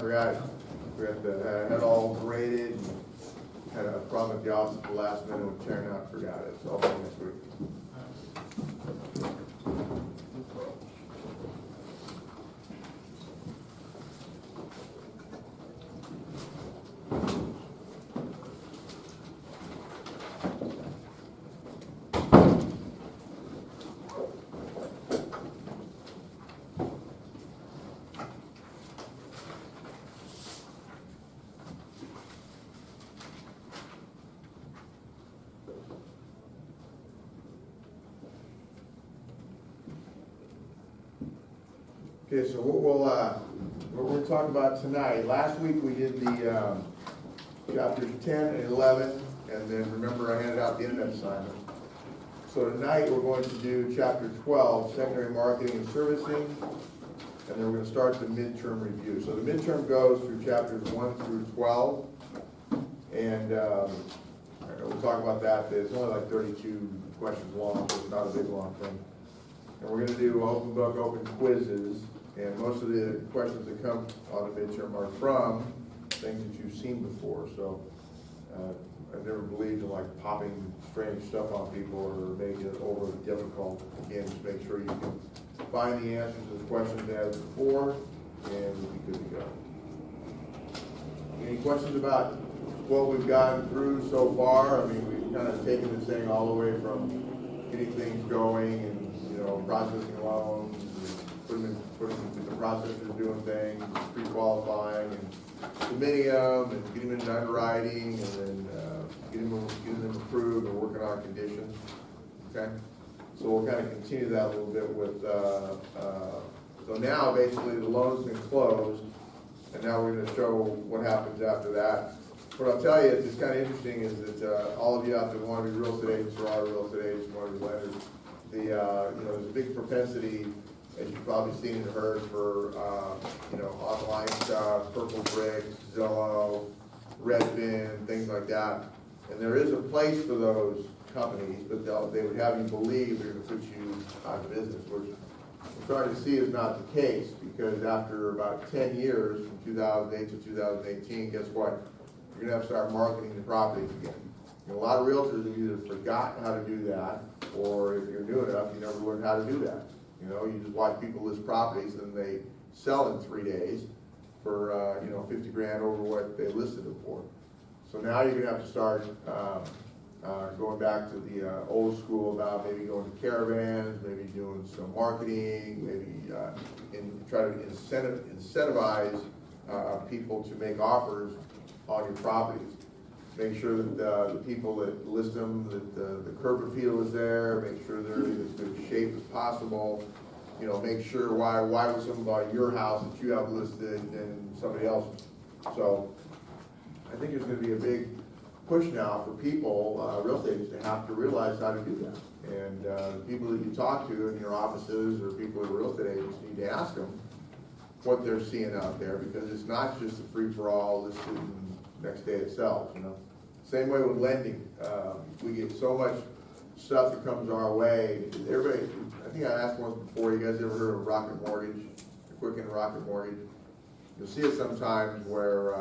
forgot to had all graded and had a problem at the office at the last minute with tearing out, forgot it, so I'll see you next week. Okay, so what we're going to talk about tonight, last week we did the chapters 10 and 11, and then remember I handed out the internet assignment. So tonight we're going to do chapter 12, secondary marketing and servicing, and then we're going to start the midterm review. So the midterm goes through chapters 1 through 12, and we'll talk about that. It's only like 32 questions long, so it's not a big long thing. And we're going to do open book, open quizzes. And most of the questions that come on the midterm are from things that you've seen before. So I've never believed in like popping strange stuff on people or making it overly difficult. Again, just make sure you can find the answers to the questions as before, and we'll be good to go. Any questions about what we've gotten through so far? I mean, we've kind of taken this thing all the way from getting things going and, you know, processing loans, putting the process of doing things, pre-qualifying, and submitting them, and getting them into underwriting, and then getting them approved and working on conditions. Okay, so we'll kind of continue that a little bit with. So now basically the loan's been closed, and now we're going to show what happens after that. What I'll tell you is kind of interesting is that all of you out there want to be real estate agents or are real estate agents, want to be lenders. You know, there's a big propensity, as you've probably seen and heard, for you know, online stuff, Purple Bricks, Zillow, Redfin, things like that. And there is a place for those companies, but they would have you believe they're going to put you out of business, which we're starting to see is not the case, because after about 10 years, from 2008 to 2018, guess what? You're going to have to start marketing the properties again. And a lot of realtors have either forgotten how to do that, or if you're new enough, you never learned how to do that. You know, you just watch people list properties and they sell in 3 days for, you know, 50 grand over what they listed it for. So now you're gonna have to start going back to the old school about maybe going to caravans, maybe doing some marketing, maybe try to incentivize people to make offers on your properties. Make sure that the people that list them, that the curb appeal is there, make sure they're in as good shape as possible. You know, make sure why would someone buy your house that you have listed and somebody else's. So I think there's going to be a big push now for people, real estate agents, to have to realize how to do that. And the people that you talk to in your offices or people who are real estate agents need to ask them what they're seeing out there, because it's not just a free-for-all listed next day itself, you know. Same way with lending. We get so much stuff that comes our way. Everybody, I think I asked once before, you guys ever heard of Rocket Mortgage, the Quicken Rocket Mortgage? You'll see it sometimes where,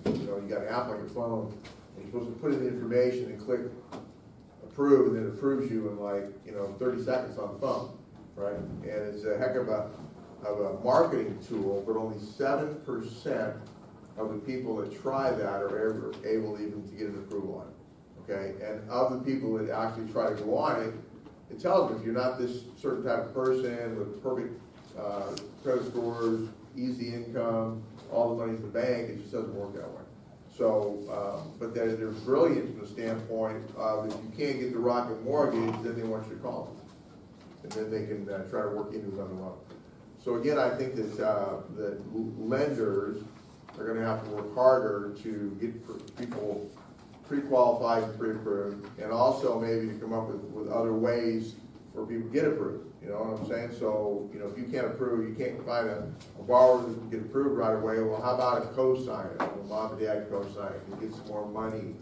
you know, you got an app on your phone, and you're supposed to put in the information and click approve, and then it approves you in like, you know, 30 seconds on the phone, right? And it's a heck of a marketing tool, but only 7% of the people that try that are ever able even to get an approval on it, okay? And of the people that actually try to go on it, it tells them if you're not this certain type of person with perfect credit scores, easy income, all the money's in the bank, it just doesn't work that way. So, but they're brilliant from the standpoint of if you can't get the Rocket Mortgage, then they want you to call them. And then they can try to work into another loan. So again, I think that lenders are going to have to work harder to get people pre-qualified and pre-approved, and also maybe to come up with other ways for people to get approved. You know what I'm saying? So, you know, if you can't approve, you can't find a borrower that can get approved right away, well, how about a co-signer? Well, mom and dad co-sign it. Can you get some more money?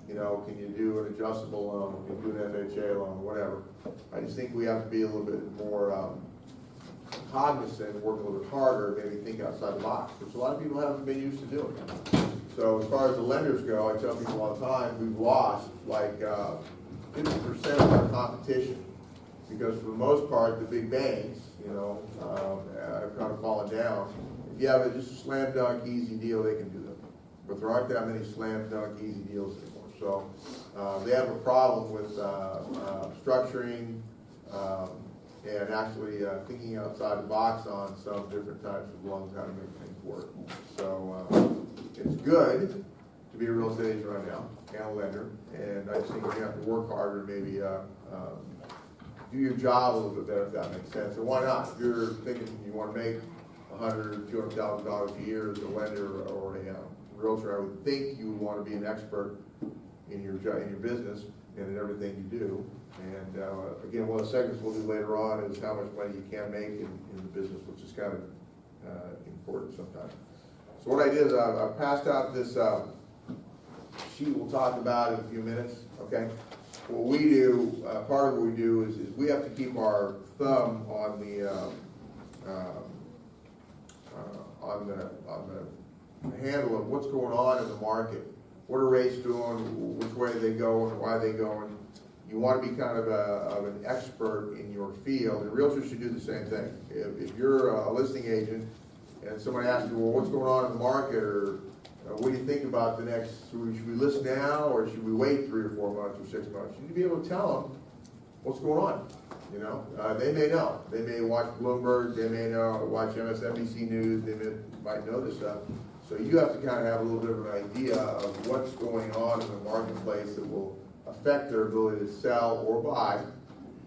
You know, can you do an adjustable loan? Can you do an FHA loan? Whatever. I just think we have to be a little bit more cognizant, work a little bit harder, maybe think outside the box, which a lot of people haven't been used to doing. So as far as the lenders go, I tell people all the time, we've lost like 50% of our competition, because for the most part, the big banks, have kind of fallen down. If you have just a slam dunk easy deal, they can do them, but there aren't that many slam dunk easy deals anymore. So they have a problem with structuring and actually thinking outside the box on some different types of loans, how to make things work. So it's good to be a real estate agent right now and a lender, and I just think you have to work harder, maybe do your job a little bit better, if that makes sense. And why not? If you're thinking you want to make $100,000 or $200,000 a year as a lender or a realtor, I would think you would want to be an expert in your business and in everything you do. And again, one of the segments we'll do later on is how much money you can make in the business, which is kind of important sometimes. So what I did is I passed out this sheet we'll talk about in a few minutes, okay? What we do, part of what we do is we have to keep our thumb on the handle of what's going on in the market. What are rates doing? Which way they go and why they going? You want to be kind of an expert in your field, and realtors should do the same thing. If you're a listing agent and somebody asks you, well, what's going on in the market, or what do you think about the next, should we list now or should we wait 3 or 4 months or 6 months? You need to be able to tell them what's going on. They may know. They may watch Bloomberg. They may watch MSNBC News. They might know this stuff. So you have to kind of have a little bit of an idea of what's going on in the marketplace that will affect their ability to sell or buy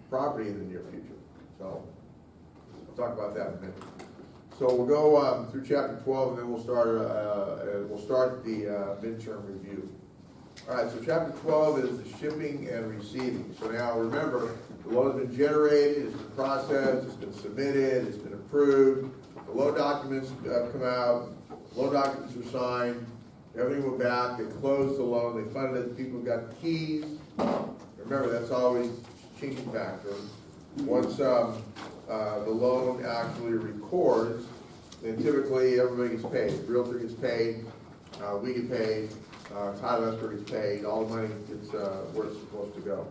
property in the near future. So we'll talk about that in a minute. So we'll go through chapter 12, and then we'll start the midterm review. All right, so chapter 12 is the shipping and receiving. So now remember, the loan has been generated, it's been processed, it's been submitted, it's been approved, the loan documents have come out, loan documents are signed, everything went back, they closed the loan, they funded it, people got the keys. Remember, that's always chinking factor. Once the loan actually records, then typically everybody gets paid. The realtor gets paid, we get paid, title escrow gets paid, all the money gets where it's supposed to go.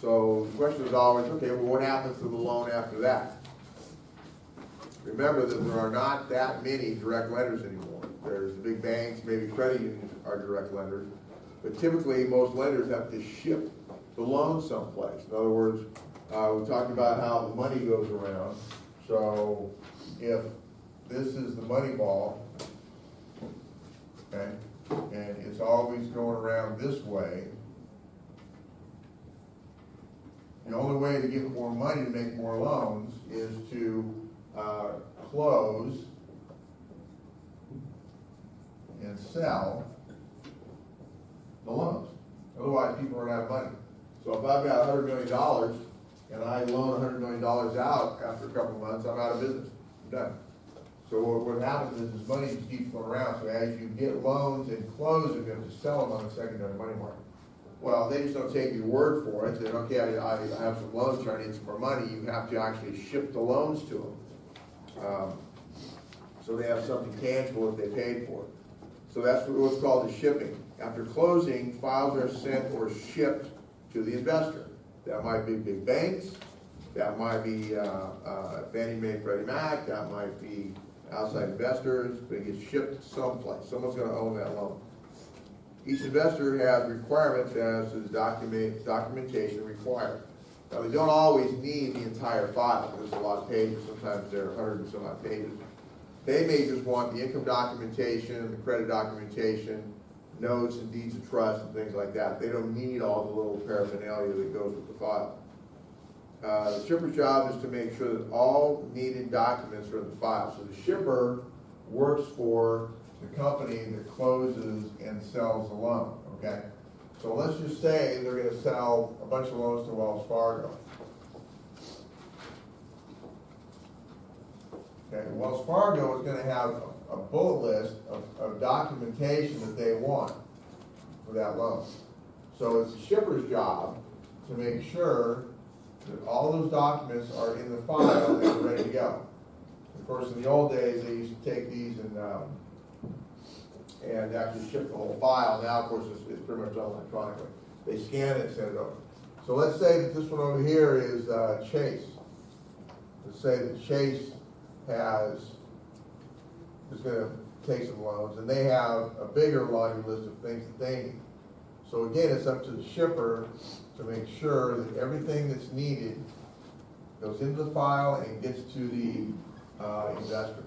So the question is always, okay, well, what happens to the loan after that? Remember that there are not that many direct lenders anymore. There's the big banks, maybe credit unions are direct lenders, but typically most lenders have to ship the loan someplace. In other words, we talked about how the money goes around. So if this is the money ball, okay, and it's always going around this way, the only way to get more money to make more loans is to close and sell the loans. Otherwise, people run out of money. So if I've got $100 million and I loan $100 million out after a couple of months, I'm out of business. I'm done. So what happens is this money just keeps going around. So as you get loans and close them, you have to sell them on the secondary money market. Well, they just don't take your word for it. Then, okay, I have some loans here, I need some more money. You have to actually ship the loans to them. So they have something tangible that they paid for. So that's what's called the shipping. After closing, files are sent or shipped to the investor. That might be big banks, that might be Fannie Mae, Freddie Mac, that might be outside investors, but it gets shipped someplace. Someone's going to own that loan. Each investor has requirements as to the documentation required. Now, they don't always need the entire file. There's a lot of pages. Sometimes there are 100 and some odd pages. They may just want the income documentation, the credit documentation, notes and deeds of trust and things like that. They don't need all the little paraphernalia that goes with the file. The shipper's job is to make sure that all needed documents are in the file. So the shipper works for the company that closes and sells the loan, okay? So let's just say they're going to sell a bunch of loans to Wells Fargo. Okay, Wells Fargo is going to have a bullet list of documentation that they want for that loan. So it's the shipper's job to make sure that all those documents are in the file and they're ready to go. course, in the old days, they used to take these and actually ship the whole file. Now, of course, it's pretty much done electronically. They scan it and send it over. So let's say that this one over here is Chase. Let's say that Chase is going to take some loans, and they have a bigger laundry list of things that they need. So again, it's up to the shipper to make sure that everything that's needed goes into the file and gets to the investor.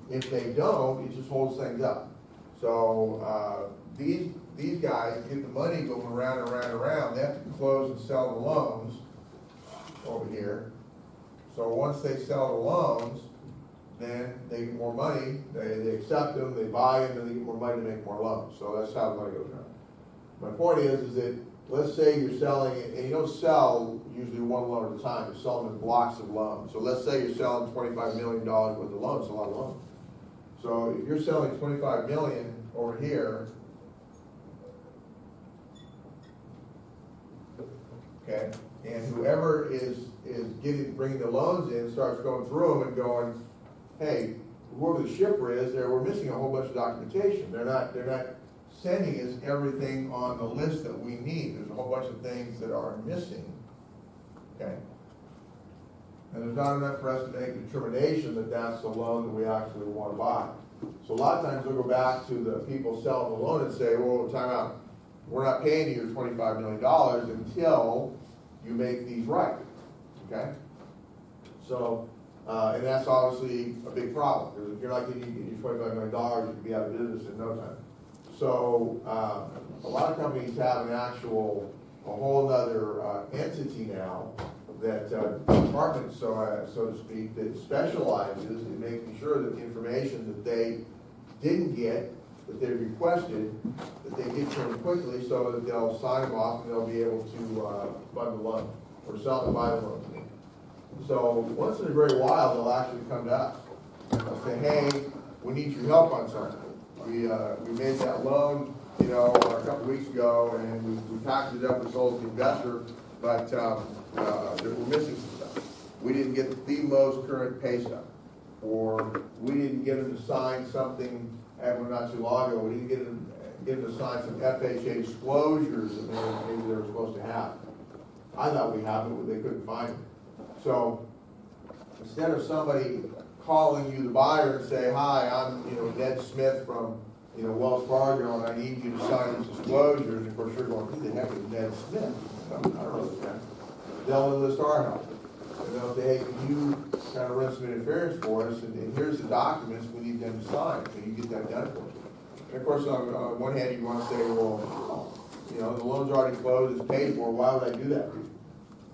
If they don't, it just holds things up. So these guys get the money going around and around and around. They have to close and sell the loans over here. So once they sell the loans, then they get more money. They accept them, they buy them, and they get more money to make more loans. So that's how the money goes around. My point is that let's say you're selling, and you don't sell usually one loan at a time. You're selling in blocks of loans. So let's say you're selling $25 million worth of loans. It's a lot of loans. So if you're selling $25 million over here, okay, and whoever is bringing the loans in starts going through them and going, hey, whoever the shipper is, we're missing a whole bunch of documentation. They're not sending us everything on the list that we need. There's a whole bunch of things that are missing. Okay, and there's not enough for us to make a determination that that's the loan that we actually want to buy. So a lot of times we'll go back to the people selling the loan and say, well, time out. We're not paying you your $25 million until you make these right. Okay? So, and that's obviously a big problem, because if you're not getting your $25 million, you could be out of business in no time. So, a lot of companies have a whole other entity now, that department, so to speak, that specializes in making sure that the information that they didn't get, that they requested, that they get to them quickly, so that they'll sign them off and they'll be able to fund the loan or sell and buy the loan. So once in a great while, they'll actually come to us. They'll say, hey, we need your help on something. We made that loan, a couple weeks ago, and we packaged it up and sold it to the investor, but we're missing some stuff. We didn't get the most current pay stub, or we didn't get them to sign something not too long ago. We didn't get them to sign some FHA disclosures that maybe they were supposed to have. I thought we had them, but they couldn't find them. So instead of somebody calling you, the buyer, and say, hi, I'm Ned Smith from Wells Fargo, and I need you to sign these disclosures, and of course you're going, who the heck is Ned Smith? I don't know this guy. They'll enlist our help. And they'll say, hey, can you kind of run some interference for us, and here's the documents we need them to sign, so you get that done for us. And of course, on one hand, you want to say, well, the loan's already closed, it's paid for, why would I do that for you?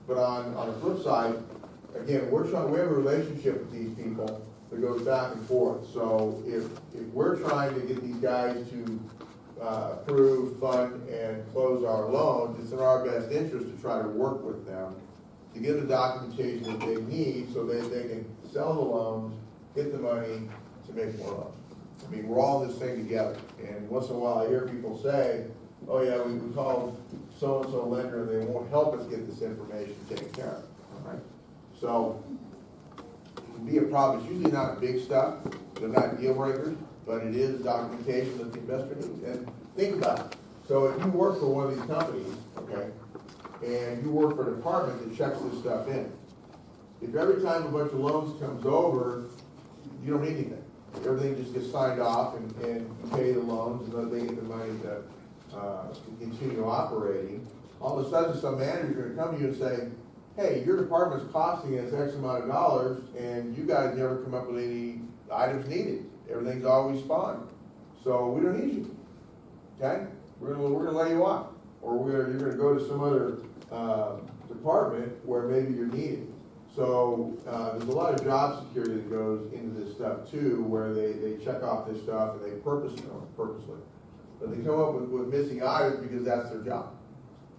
But on the flip side, again, we have a relationship with these people that goes back and forth. So if we're trying to get these guys to approve, fund, and close our loans, it's in our best interest to try to work with them to get the documentation that they need so that they can sell the loans, get the money to make more loans. I mean, we're all in this thing together. And once in a while I hear people say, oh yeah, we called so-and-so lender and they won't help us get this information taken care of. All right? So it can be a problem. It's usually not big stuff. They're not deal breakers, but it is documentation that the investor needs. And think about it. So if you work for one of these companies, okay, and you work for a department that checks this stuff in, if every time a bunch of loans comes over, you don't need anything. Everything just gets signed off and you pay the loans and then they get the money to continue operating. All of a sudden, some manager is going to come to you and say, hey, your department's costing us X amount of dollars, and you guys never come up with any items needed. Everything's always fine. So we don't need you. Okay? We're gonna lay you off. Or you're going to go to some other department where maybe you're needed. So there's a lot of job security that goes into this stuff too, where they check off this stuff and they purposely. But they come up with missing items because that's their job.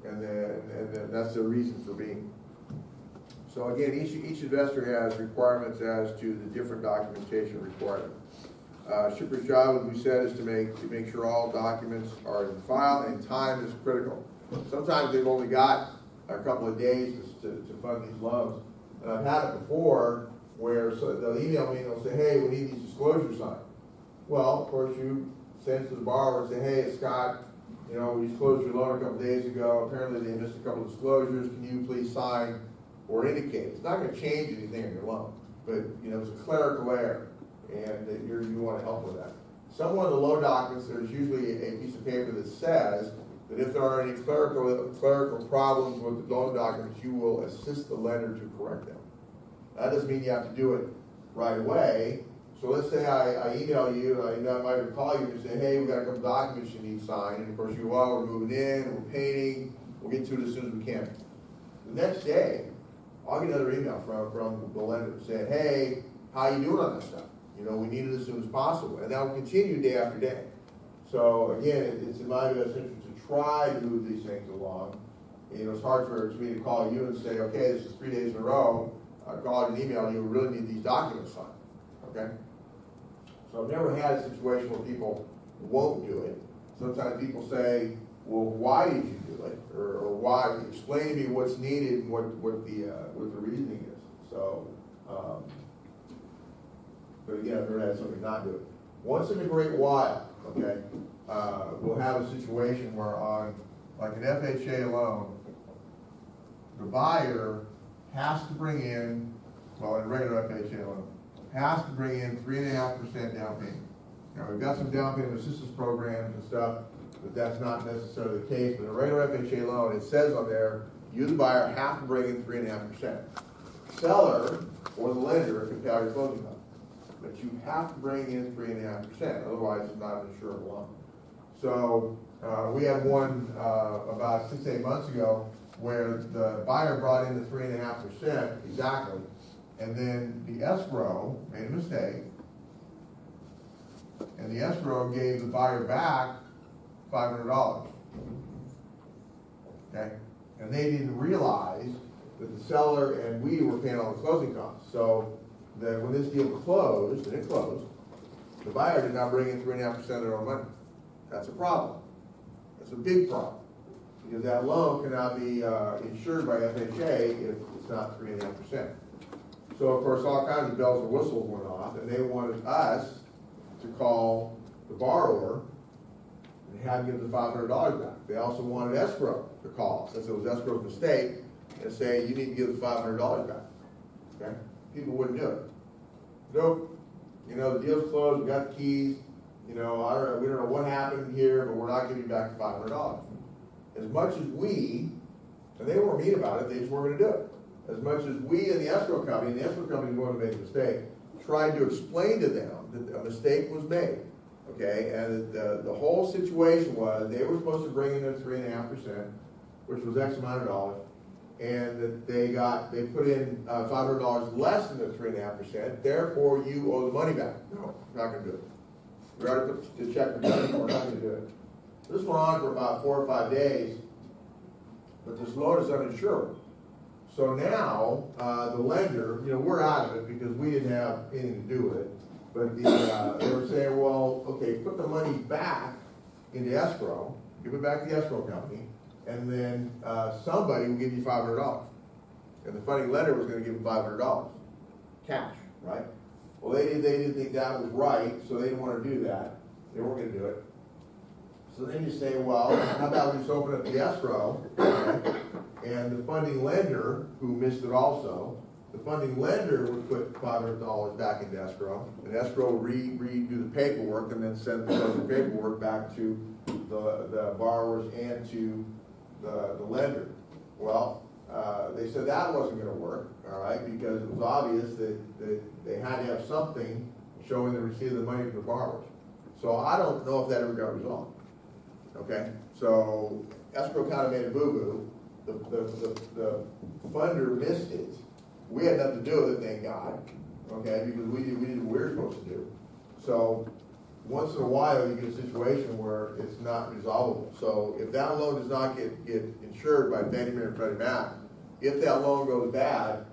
And then that's their reason for being. So again, each investor has requirements as to the different documentation required. Shipper's job, as we said, is to make sure all documents are in file, and time is critical. Sometimes they've only got a couple of days to fund these loans. And I've had it before where so they'll email me and they'll say, hey, we need these disclosures signed. Well, of course, you send to the borrower and say, hey, Scott, you know, we disclosed your loan a couple days ago. Apparently they missed a couple of disclosures. Can you please sign or indicate? It's not going to change anything in your loan, but you know, it's a clerical error, and that you want to help with that. Somewhere in the loan documents, there's usually a piece of paper that says that if there are any clerical problems with the loan documents, you will assist the lender to correct them. That doesn't mean you have to do it right away. So let's say I email you, and I might call you and say, hey, we got a couple documents you need signed, and of course you are, we're moving in, we're painting, we'll get to it as soon as we can. The next day, I'll get another email from the lender saying, hey, how you doing on that stuff? You know, we need it as soon as possible, and that will continue day after day. So again, it's in my best interest to try to move these things along. You know, it's hard for me to call you and say, okay, this is 3 days in a row. I called and emailed you, we really need these documents signed, okay? So I've never had a situation where people won't do it. Sometimes people say, well, why did you do it? Or why, explain to me what's needed and what the reasoning is. So, but again, I've never had somebody not do it. Once in a great while, okay, we'll have a situation where on like an FHA loan, the buyer has to bring in, well, in a regular FHA loan, has to bring in 3.5% down payment. Now, we've got some down payment assistance programs and stuff, but that's not necessarily the case. But in a regular FHA loan, it says on there, you, the buyer, have to bring in 3.5%. Seller or the lender can pay out your closing costs, but you have to bring in 3.5%. Otherwise, it's not an insurable loan. So we had one about 6 to 8 months ago where the buyer brought in the 3.5% exactly, and then the escrow made a mistake, and the escrow gave the buyer back $500. Okay, and they didn't realize that the seller and we were paying all the closing costs. So that when this deal closed, and it closed, the buyer did not bring in 3.5% of their own money. That's a problem. That's a big problem, because that loan cannot be insured by FHA if it's not 3.5%. So of course, all kinds of bells and whistles went off, and they wanted us to call the borrower and have him give the $500 back. They also wanted escrow to call, since it was escrow's mistake, and say, you need to give the $500 back. Okay? People wouldn't do it. Nope. You know, the deal's closed, we got the keys, you know, we don't know what happened here, but we're not giving you back the $500. As much as we, and they weren't mean about it, they just weren't going to do it. As much as we and the escrow company is going to make a mistake, tried to explain to them that a mistake was made, okay? And the whole situation was they were supposed to bring in their 3.5%, which was X amount of dollars, and that they put in $500 less than the 3.5%. Therefore, you owe the money back. No, we're not going to do it. We already put the check for money. We're not going to do it. This went on for about 4 or 5 days, but this loan is uninsured. So now, the lender, you know, we're out of it because we didn't have anything to do with it. But they were saying, well, okay, put the money back into escrow, give it back to the escrow company, and then somebody will give you $500. And the funding lender was going to give them $500, cash, right? Well, they didn't think that was right, so they didn't want to do that. They weren't going to do it. So then you say, well, how about we just open up the escrow, okay? And the funding lender, who missed it also, the funding lender would put $500 back into escrow, and escrow would redo the paperwork and then send the paperwork back to the borrowers and to the lender. Well, they said that wasn't going to work, all right, because it was obvious that they had to have something showing the receipt of the money from the borrowers. So I don't know if that ever got resolved. Okay, so escrow kind of made a boo-boo. The funder missed it. We had nothing to do with it, thank God. Okay, because we did what we were supposed to do. So once in a while, you get a situation where it's not resolvable. So if that loan does not get insured by Fannie Mae or Freddie Mac, if that loan goes bad,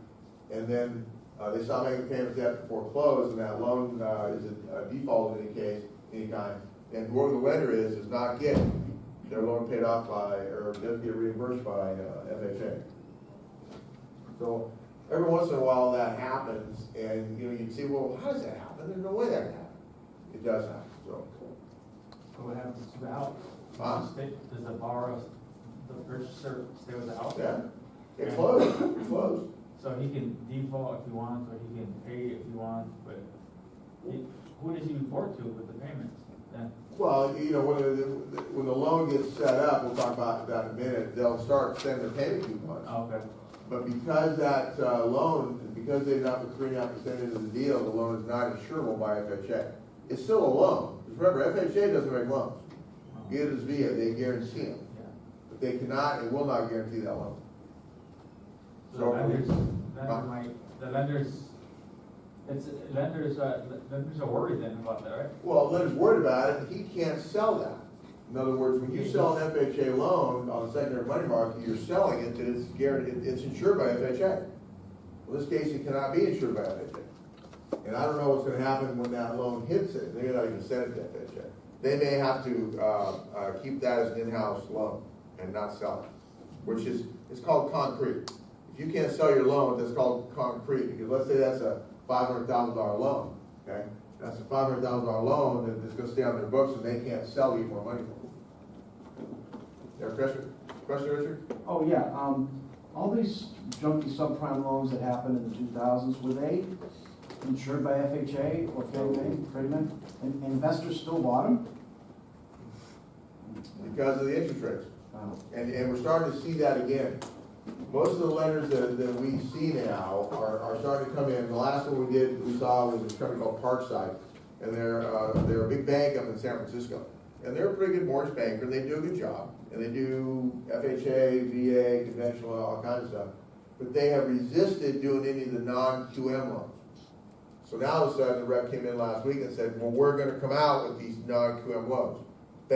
and then they stop making payments after foreclose, and that loan is a default in any kind, and whoever the lender is does not get their loan paid off by, or doesn't get reimbursed by FHA. So every once in a while that happens, and, you know, you'd say, well, how does that happen? There's no way that can happen. It does happen, so. So what happens to the house? Huh? Does the borrower, the purchaser stay with the house? Yeah, it closed, it closed. So he can default if he wants, or he can pay if he wants, but who does he report to with the payments then? Well, you know, when the loan gets set up, we'll talk about that in a minute, they'll start sending their payment coupons. Okay. But because that loan, because they've not put 3.5% into the deal, the loan is not insurable by FHA. It's still a loan. Because remember, FHA doesn't make loans. Neither does VA, they guarantee them. Yeah. But they cannot and will not guarantee that loan. So the lenders are worried then about that, right? Well, lender's worried about it, he can't sell that. In other words, when you sell an FHA loan on the secondary money market, you're selling it, that it's guaranteed, it's insured by FHA. Well, in this case, it cannot be insured by FHA. And I don't know what's gonna happen when that loan hits it, they may not even send it to FHA. They may have to, keep that as an in-house loan and not sell it, which is, it's called concrete. If you can't sell your loan, that's called concrete, because let's say that's a $500,000 loan, okay? That's a $500,000 loan that is gonna stay on their books and they can't sell you more money for it. You have a question, Richard? Oh, yeah, all these junky subprime loans that happened in the 2000s, were they insured by FHA or Fannie Mae, Freddie Mac? And investors still bought them? Because of the interest rates. Oh. And we're starting to see that again. Most of the lenders that we see now are starting to come in. The last one we saw was this company called Parkside. And they're a big bank up in San Francisco. And they're a pretty good mortgage banker, they do a good job. And they do FHA, VA, conventional, all kinds of stuff. But they have resisted doing any of the non-QM loans. So now all of a sudden, the rep came in last week and said, well, we're gonna come out with these non-QM loans.